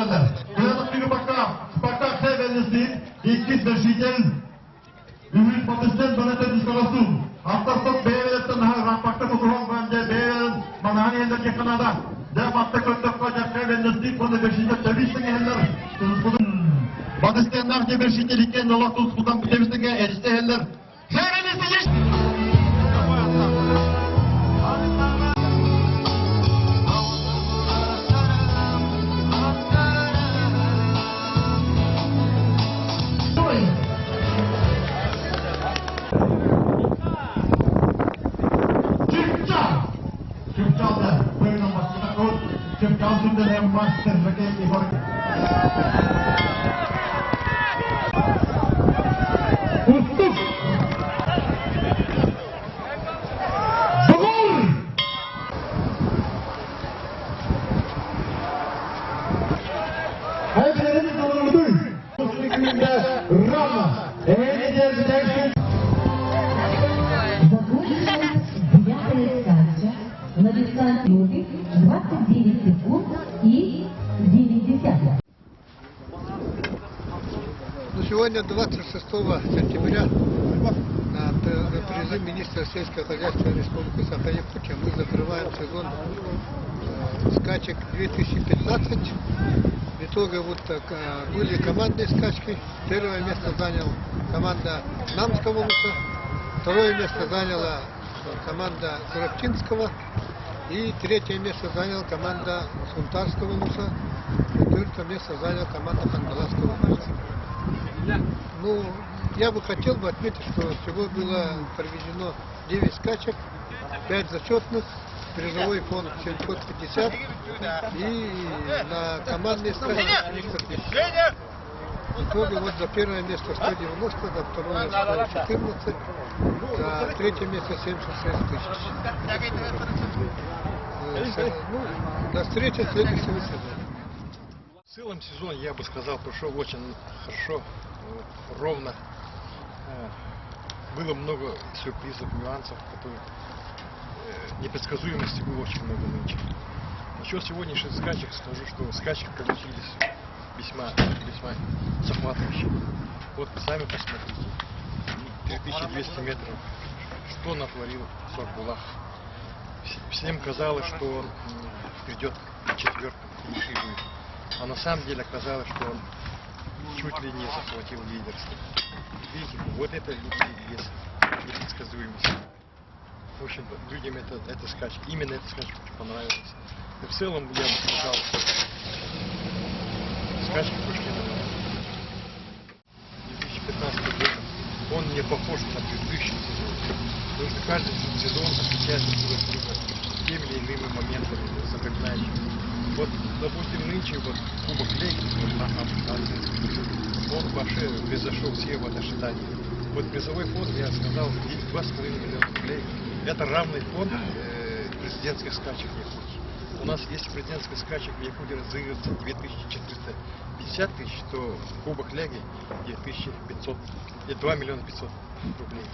Италия. Клянут пока Северный iki presiden Ümit Batıs'tan bana da diskursun. Haftasın Beyvel'den rapakta kutuğun bence Beyvel'in manani endeki Kanada. Devatta kötü koca Beyvel'in konu beşinde çevirsin eller. Batıs'tan ki beşindelikten dolar tutkudan bitemizden ediste eller. Beyvel'in siyiş. Johnson yang master sebagai keyboard. Untuk gol. Hakemin doğruldu. Muslukunda Rama. Eder dersin. Девятая скачка на дистанции 29 секунд и 9 десятых. Сегодня 26 сентября на призыв министра сельского хозяйства Республики Саха-Якутия мы закрываем сезон скачек 2015. В итоге вот так, были командные скачки. Первое место заняла команда Намского луса, второе место заняла команда Сурабчинского и третье место заняла команда Сунтарского луса, четвертое место заняла команда Хангаласского луса. Ну, я бы хотел бы отметить, что всего было проведено 9 скачек, 5 зачетных, призовой фонд 750 и на командные скачки 300 тысяч. В итоге вот за первое место 190, за второе 114, за третье место 76 тысяч. Ну, до встречи в следующем сезоне. В целом сезон, я бы сказал, прошел очень хорошо, ровно. Было много сюрпризов, нюансов, которые непредсказуемости было очень много нынче. Насчет сегодняшних скачек скажу, что скачек получились весьма захватывающие. Вот сами посмотрите, 3200 метров, что натворил Сорбулах. Всем казалось, что он придет на четверку, финиширует. А на самом деле оказалось, что он чуть ли не захватил лидерство. Видите, вот это и есть непредсказуемость. В общем, людям это скачка, именно эта скачка очень понравилась. И в целом, я бы сказал, что скачки пошли на 2015 год. Он не похож на предыдущий сезон. Потому что каждый сезон отличается друг от друга теми или иными моментами запоминающими. Вот, допустим, нынче вот Кубок Леги, он вообще превзошел все вот ожидания. Вот призовой фонд, я сказал, 2,5 миллиона рублей. Это равный фонд президентских скачек в Якутии. У нас если президентский скачек в Якутии разыгрывается 2450 тысяч, то Кубок Леги 2 миллиона 500 рублей.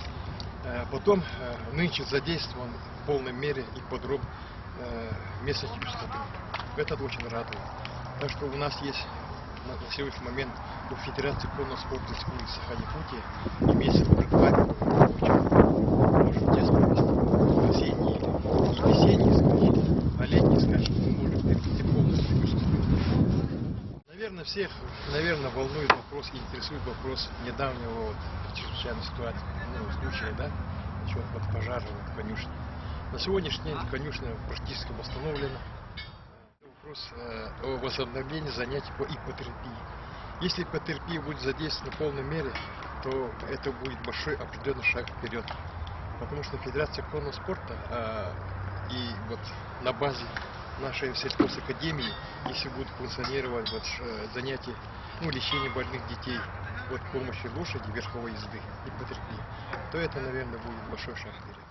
Потом нынче задействован в полной мере и подруб местной частоты. Это очень радует. Так что у нас есть на сегодняшний момент у Федерации конного спорта Республики Саха-Якутия имеется уже 2 может здесь провести осенние и весенние скачки, а летние скачки мы можем провести полностью. Наверное, всех волнует вопрос и интересует вопрос недавнего чрезвычайной ситуации, случая, да, насчет пожара в конюшне. На сегодняшний день конюшня практически восстановлена. Вопрос о возобновлении занятий по иппотерапии. Если иппотерапия будет задействована в полной мере, то это будет большой определенный шаг вперед. Потому что Федерация конного спорта и вот на базе нашей сельхозакадемии, если будут функционировать занятия лечения больных детей с помощью лошади, верховой езды, иппотерапии, то это, наверное, будет большой шаг вперед.